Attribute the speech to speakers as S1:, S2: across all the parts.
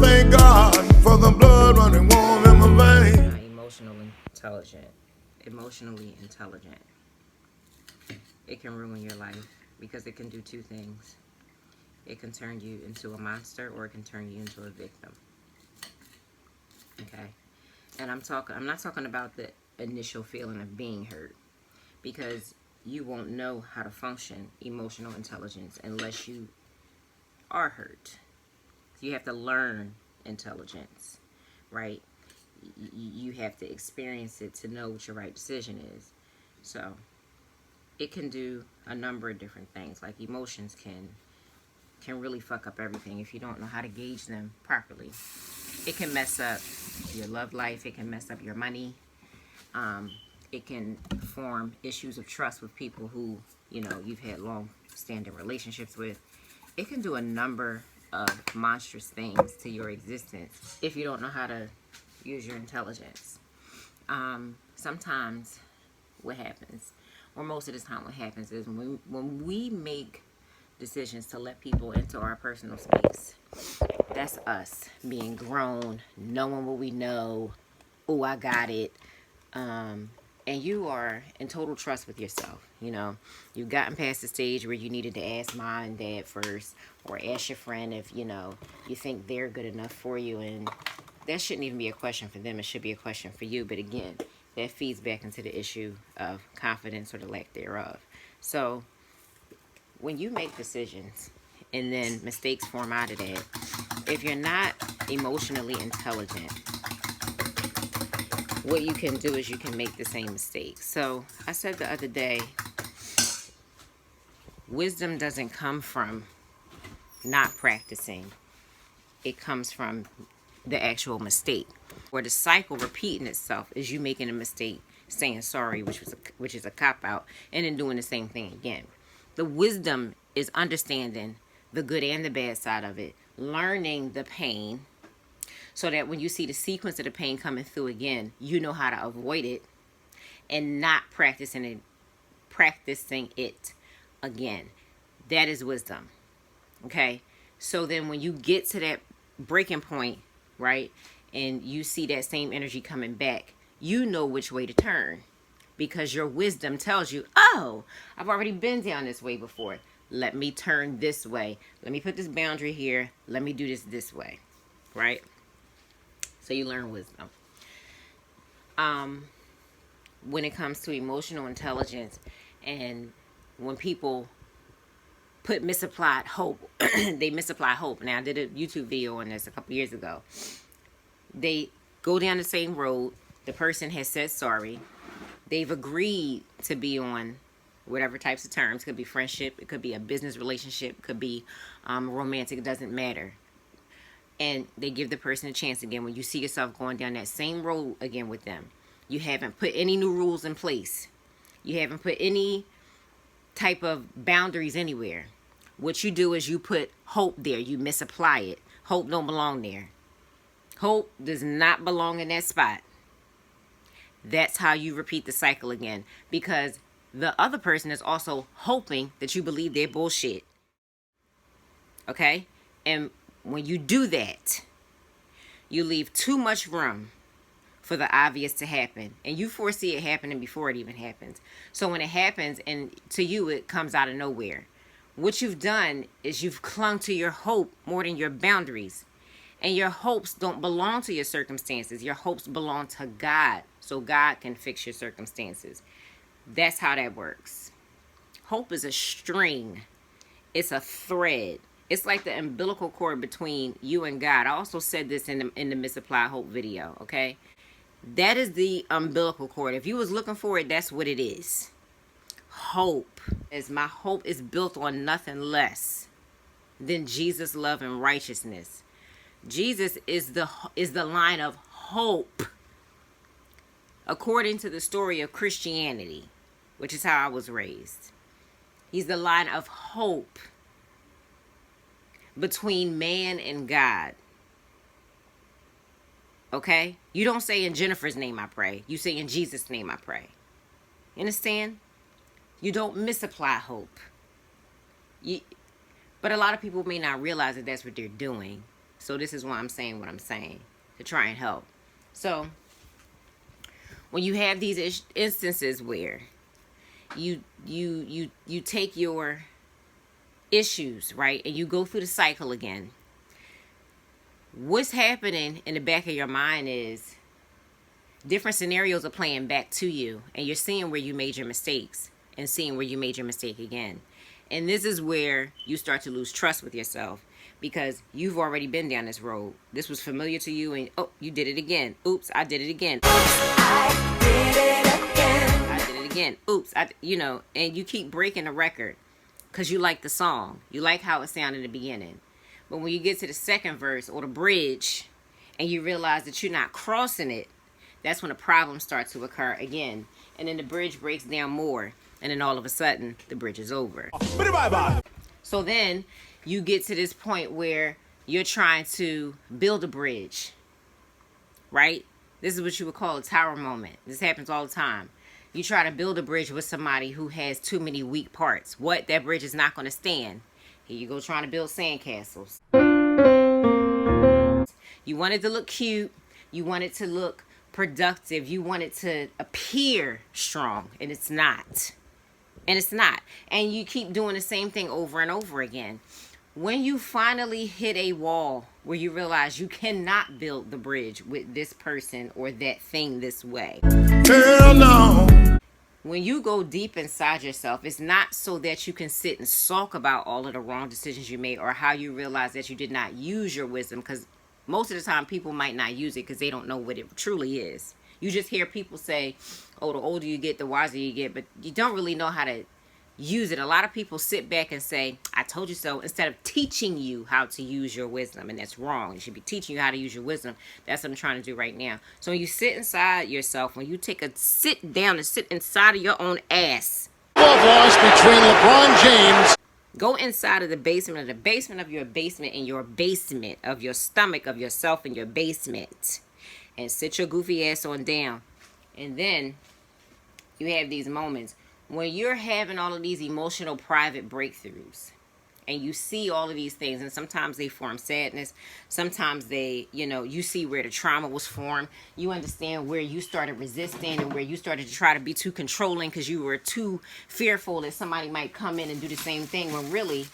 S1: thank God for the blood running warm in my veins.
S2: Emotionally intelligent. It can ruin your life because it can do two things. It can turn you into a monster, or it can turn you into a victim. Okay? And I'm not talking about the initial feeling of being hurt, because you won't know how to function emotional intelligence unless you are hurt. You have to learn intelligence, right? You have to experience it to know what your right decision is. So it can do a number of different things. Like emotions can really fuck up everything if you don't know how to gauge them properly. It can mess up your love life. It can mess up your money. It can form issues of trust with people who, you've had long-standing relationships with. It can do a number of monstrous things to your existence if you don't know how to use your intelligence. Sometimes what happens, or most of the time what happens, is when we make decisions to let people into our personal space, that's us being grown, knowing what we know. Oh, I got it. And you are in total trust with yourself. You've gotten past the stage where you needed to ask mom and dad first, or ask your friend if you think they're good enough for you. And that shouldn't even be a question for them. It should be a question for you. But again, that feeds back into the issue of confidence or the lack thereof. So when you make decisions and then mistakes form out of that, if you're not emotionally intelligent, what you can do is you can make the same mistake. So I said the other day, wisdom doesn't come from not practicing. It comes from the actual mistake, or the cycle repeating itself is you making a mistake, saying sorry, which is a cop out, and then doing the same thing again. The wisdom is understanding the good and the bad side of it, learning the pain, so that when you see the sequence of the pain coming through again, you know how to avoid it and not practicing it again. That is wisdom. Okay? So then when you get to that breaking point, right, and you see that same energy coming back, you know which way to turn, because your wisdom tells you, oh, I've already been down this way before. Let me turn this way. Let me put this boundary here. Let me do this way, right? So you learn wisdom. When it comes to emotional intelligence, and when people put misapplied hope, they misapply hope. Now, I did a YouTube video on this a couple years ago. They go down the same road. The person has said sorry. They've agreed to be on whatever types of terms. It could be friendship. It could be a business relationship. It could be romantic. It doesn't matter. And they give the person a chance again. When you see yourself going down that same road again with them, you haven't put any new rules in place. You haven't put any type of boundaries anywhere. What you do is you put hope there. You misapply it. Hope don't belong there. Hope does not belong in that spot. That's how you repeat the cycle again, because the other person is also hoping that you believe their bullshit. Okay? And when you do that, you leave too much room for the obvious to happen, and you foresee it happening before it even happens. So when it happens, and to you it comes out of nowhere, what you've done is you've clung to your hope more than your boundaries. And your hopes don't belong to your circumstances. Your hopes belong to God, so God can fix your circumstances. That's how that works. Hope is a string. It's a thread. It's like the umbilical cord between you and God. I also said this in the misapplied hope video, okay? That is the umbilical cord. If you was looking for it, that's what it is. Hope. My hope is built on nothing less than Jesus' love and righteousness. Jesus is the line of hope, according to the story of Christianity, which is how I was raised. He's the line of hope between man and God. Okay? You don't say in Jennifer's name I pray. You say in Jesus' name I pray. You understand? You don't misapply hope. But a lot of people may not realize that that's what they're doing. So this is why I'm saying what I'm saying, to try and help. So when you have these instances where you take your issues, right, and you go through the cycle again, what's happening in the back of your mind is different scenarios are playing back to you, and you're seeing where you made your mistakes and seeing where you made your mistake again. And this is where you start to lose trust with yourself, because you've already been down this road. This was familiar to you, and oh, you did it again. Oops, I did it again. Oops, I did it again. I did it again. Oops, and you keep breaking the record because you like the song. You like how it sounded in the beginning. But when you get to the second verse or the bridge and you realize that you're not crossing it, that's when a problem starts to occur again. And then the bridge breaks down more. And then all of a sudden, the bridge is over. Bye-bye. So then you get to this point where you're trying to build a bridge, right? This is what you would call a tower moment. This happens all the time. You try to build a bridge with somebody who has too many weak parts. What? That bridge is not going to stand. Here you go trying to build sandcastles. You want it to look cute. You want it to look productive. You want it to appear strong, and it's not. And it's not. And you keep doing the same thing over and over again. When you finally hit a wall where you realize you cannot build the bridge with this person or that thing this way.
S1: Hell no.
S2: When you go deep inside yourself, it's not so that you can sit and sulk about all of the wrong decisions you made or how you realize that you did not use your wisdom, because most of the time people might not use it because they don't know what it truly is. You just hear people say, oh, the older you get, the wiser you get, but you don't really know how to use it. A lot of people sit back and say, I told you so, instead of teaching you how to use your wisdom, and that's wrong. You should be teaching you how to use your wisdom. That's what I'm trying to do right now. So when you sit inside yourself, when you take a sit down and sit inside of your own ass.
S3: Loss between LeBron James.
S2: Go inside of the basement of your basement, in your basement of your stomach, of yourself in your basement, and sit your goofy ass on down. And then you have these moments when you're having all of these emotional private breakthroughs, and you see all of these things, and sometimes they form sadness, sometimes they, you see where the trauma was formed, you understand where you started resisting and where you started to try to be too controlling because you were too fearful that somebody might come in and do the same thing, when really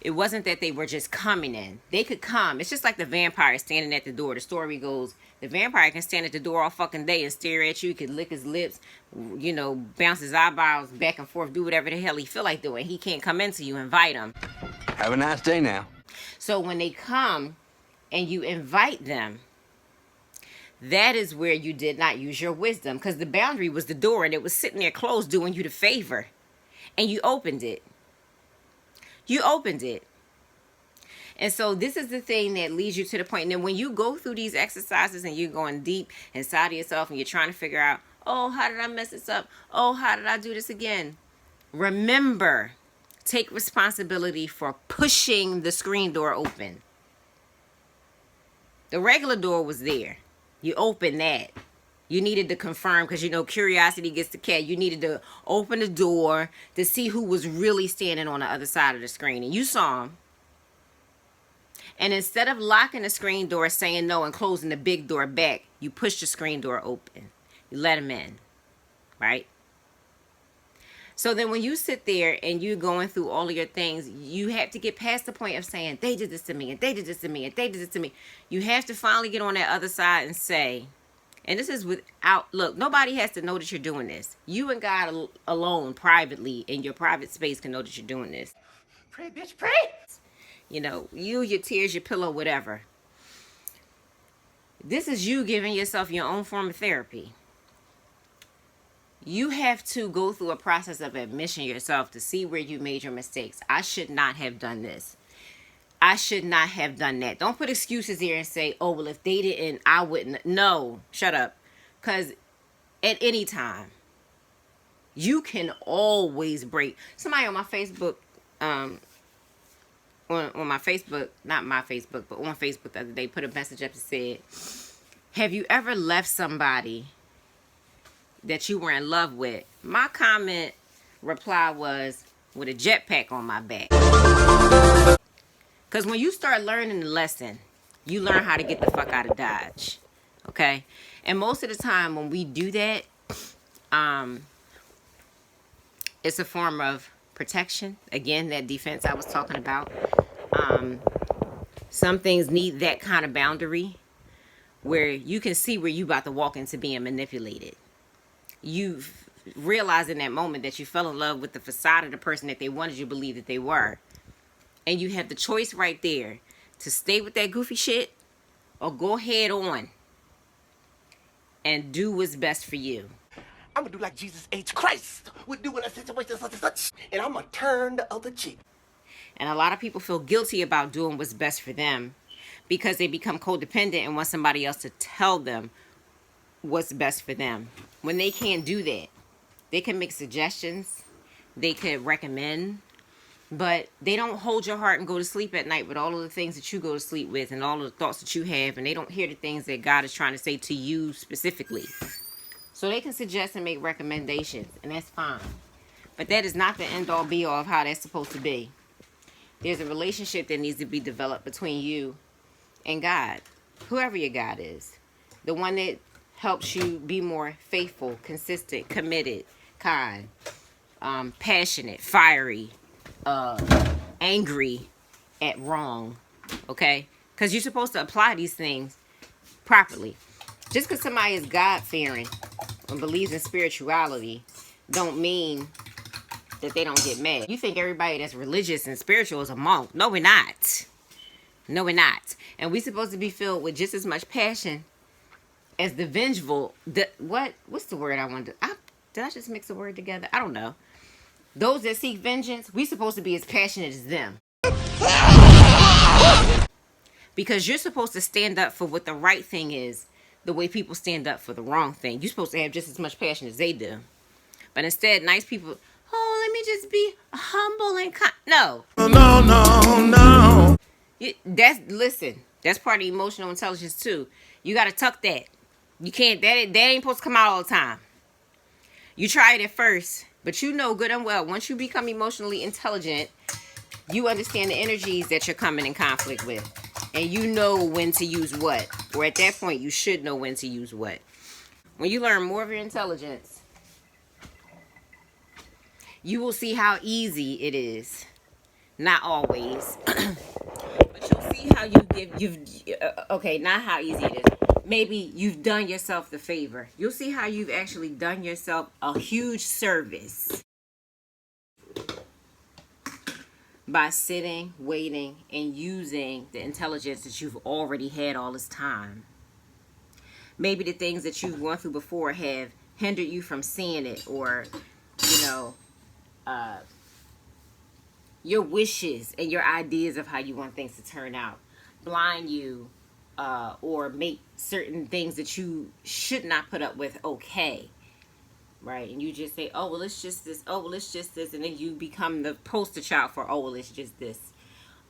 S2: it wasn't that they were just coming in. They could come. It's just like the vampire standing at the door. The story goes, the vampire can stand at the door all fucking day and stare at you. He could lick his lips, bounce his eyeballs back and forth, do whatever the hell he feel like doing. He can't come into you. Invite him.
S3: Have a nice day now.
S2: So when they come and you invite them, that is where you did not use your wisdom, because the boundary was the door and it was sitting there closed doing you the favor. And you opened it. You opened it. And so this is the thing that leads you to the point. And then when you go through these exercises and you're going deep inside of yourself and you're trying to figure out, oh, how did I mess this up? Oh, how did I do this again? Remember, take responsibility for pushing the screen door open. The regular door was there. You opened that. You needed to confirm, because curiosity gets the cat. You needed to open the door to see who was really standing on the other side of the screen. And you saw him. And instead of locking the screen door, saying no, and closing the big door back, you push the screen door open. You let him in. Right? So then when you sit there and you're going through all of your things, you have to get past the point of saying, they did this to me, and they did this to me, and they did this to me. You have to finally get on that other side and say, and this is look, nobody has to know that you're doing this. You and God alone, privately, in your private space, can know that you're doing this.
S3: Pray, bitch, pray.
S2: You, your tears, your pillow, whatever. This is you giving yourself your own form of therapy. You have to go through a process of admission yourself to see where you made your mistakes. I should not have done this. I should not have done that. Don't put excuses here and say, oh, well, if they didn't, I wouldn't. No, shut up. Because at any time, you can always break. Somebody on my Facebook, on my Facebook, not my Facebook, but on Facebook the other day, put a message up that said, have you ever left somebody that you were in love with? My comment reply was, with a jetpack on my back. Because when you start learning the lesson you learn how to get the fuck out of Dodge. Okay? And most of the time when we do that, it's a form of protection. Again, that defense I was talking about. Some things need that kind of boundary where you can see where you about to walk into being manipulated. You realize in that moment that you fell in love with the facade of the person that they wanted you to believe that they were. And you have the choice right there to stay with that goofy shit or go head on and do what's best for you.
S4: I'm gonna do like Jesus H. Christ would do in a situation such and such, and I'm gonna turn the other cheek.
S2: And a lot of people feel guilty about doing what's best for them because they become codependent and want somebody else to tell them what's best for them. When they can't do that, they can make suggestions, they could recommend, but they don't hold your heart and go to sleep at night with all of the things that you go to sleep with and all of the thoughts that you have, and they don't hear the things that God is trying to say to you specifically. So they can suggest and make recommendations, and that's fine. But that is not the end-all be-all of how that's supposed to be. There's a relationship that needs to be developed between you and God, whoever your God is. The one that helps you be more faithful, consistent, committed, kind, passionate, fiery, angry at wrong, okay? Because you're supposed to apply these things properly. Just because somebody is God-fearing and believes in spirituality don't mean that they don't get mad. You think everybody that's religious and spiritual is a monk. No, we're not. No, we're not. And we're supposed to be filled with just as much passion as the vengeful. What's the word I wanted to... Did I just mix a word together? I don't know. Those that seek vengeance, we're supposed to be as passionate as them. Because you're supposed to stand up for what the right thing is the way people stand up for the wrong thing. You're supposed to have just as much passion as they do. But instead, nice people, oh, let me just be humble and kind. No.
S1: No.
S2: Listen, that's part of emotional intelligence too. You got to tuck that. You can't, that ain't supposed to come out all the time. You try it at first, but you know good and well, once you become emotionally intelligent, you understand the energies that you're coming in conflict with. And you know when to use what. Or at that point, you should know when to use what. When you learn more of your intelligence, you will see how easy it is. Not always. But you'll see how okay, not how easy it is. Maybe you've done yourself the favor. You'll see how you've actually done yourself a huge service by sitting, waiting, and using the intelligence that you've already had all this time. Maybe the things that you've gone through before have hindered you from seeing it, or, your wishes and your ideas of how you want things to turn out blind you, or make certain things that you should not put up with okay. Right? And you just say, oh, well, it's just this. Oh, well, it's just this. And then you become the poster child for, oh, well, it's just this.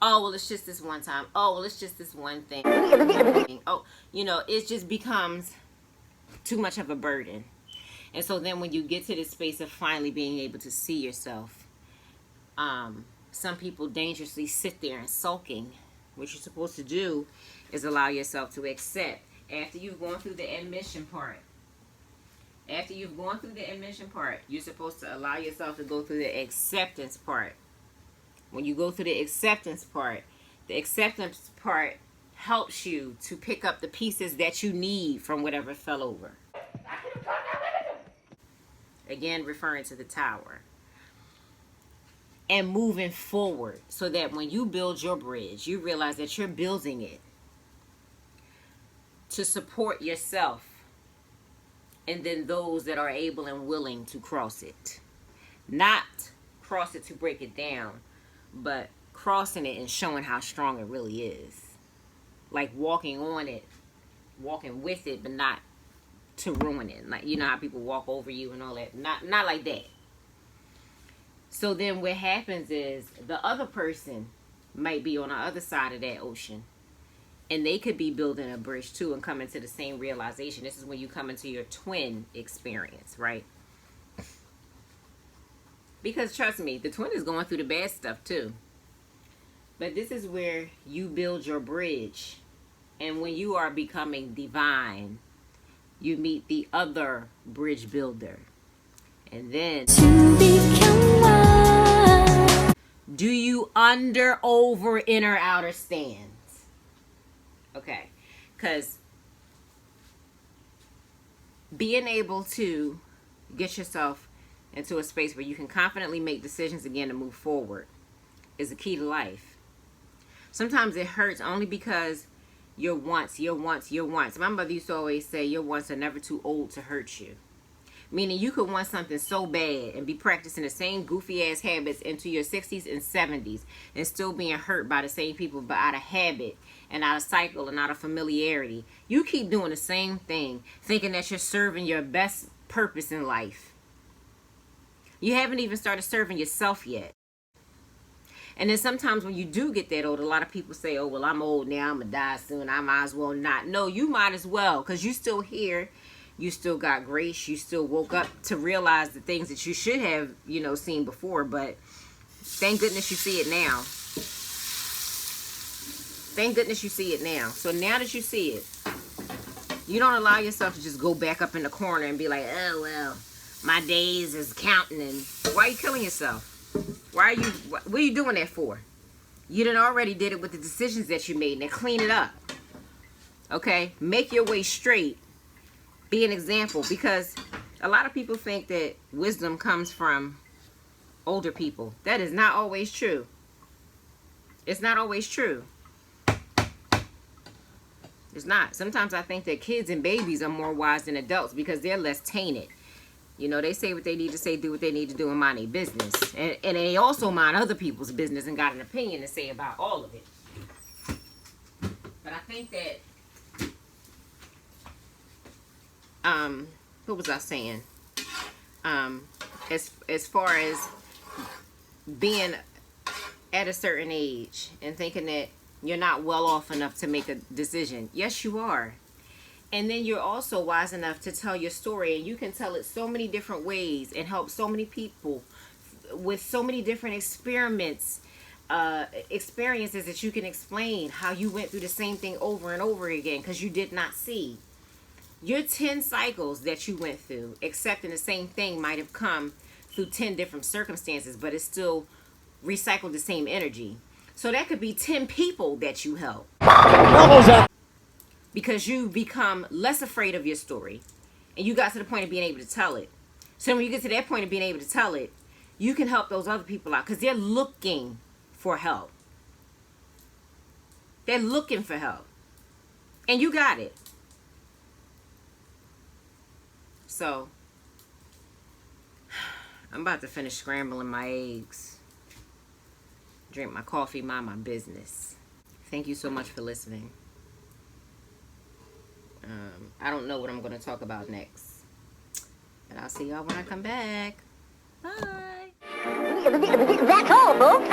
S2: Oh, well, it's just this one time. Oh, well, it's just this one thing. Oh, it just becomes too much of a burden. And so then when you get to this space of finally being able to see yourself, some people dangerously sit there and sulking. What you're supposed to do is allow yourself to accept. After you've gone through the admission part, you're supposed to allow yourself to go through the acceptance part. When you go through the acceptance part helps you to pick up the pieces that you need from whatever fell over. Again, referring to the tower. And moving forward, so that when you build your bridge, you realize that you're building it to support yourself and then those that are able and willing to cross it. Not cross it to break it down, but crossing it and showing how strong it really is. Like walking on it, walking with it, but not to ruin it. Like, you know how people walk over you and all that. Not like that. So then what happens is the other person might be on the other side of that ocean. And they could be building a bridge too and coming to the same realization. This is when you come into your twin experience, right? Because trust me, the twin is going through the bad stuff too. But this is where you build your bridge And when you are becoming divine, you meet the other bridge builder. And then, do you under, over, inner, outer stands? Okay. Because being able to get yourself into a space where you can confidently make decisions again to move forward is the key to life. Sometimes it hurts only because your wants. My mother used to always say, your wants are never too old to hurt you. Meaning you could want something so bad and be practicing the same goofy ass habits into your 60s and 70s and still being hurt by the same people, but out of habit and out of cycle and out of familiarity. You keep doing the same thing, thinking that you're serving your best purpose in life. You haven't even started serving yourself yet. And then sometimes when you do get that old, a lot of people say, oh, well, I'm old now, I'm going to die soon, I might as well not. No, you might as well, because you still here. You still got grace. You still woke up to realize the things that you should have, seen before. But thank goodness you see it now. Thank goodness you see it now. So now that you see it, you don't allow yourself to just go back up in the corner and be like, oh, well, my days is counting. And why are you killing yourself? What are you doing that for? You done already did it with the decisions that you made. Now clean it up. Okay? Make your way straight. Be an example, because a lot of people think that wisdom comes from older people. That is not always true. It's not always true. It's not. Sometimes I think that kids and babies are more wise than adults because they're less tainted. They say what they need to say, do what they need to do, and mind their business. And they also mind other people's business and got an opinion to say about all of it. But I think that what was I saying? As far as being at a certain age and thinking that you're not well off enough to make a decision. Yes, you are. And then you're also wise enough to tell your story, and you can tell it so many different ways and help so many people with so many different experiences that you can explain how you went through the same thing over and over again because you did not see. Your 10 cycles that you went through, accepting the same thing, might have come through 10 different circumstances, but it still recycled the same energy. So that could be 10 people that you help. Because you become less afraid of your story. And you got to the point of being able to tell it. So when you get to that point of being able to tell it, you can help those other people out. Because they're looking for help. They're looking for help. And you got it. So, I'm about to finish scrambling my eggs. Drink my coffee, mind my business. Thank you so much for listening. I don't know what I'm going to talk about next. But I'll see y'all when I come back. Bye.
S5: That's all, folks.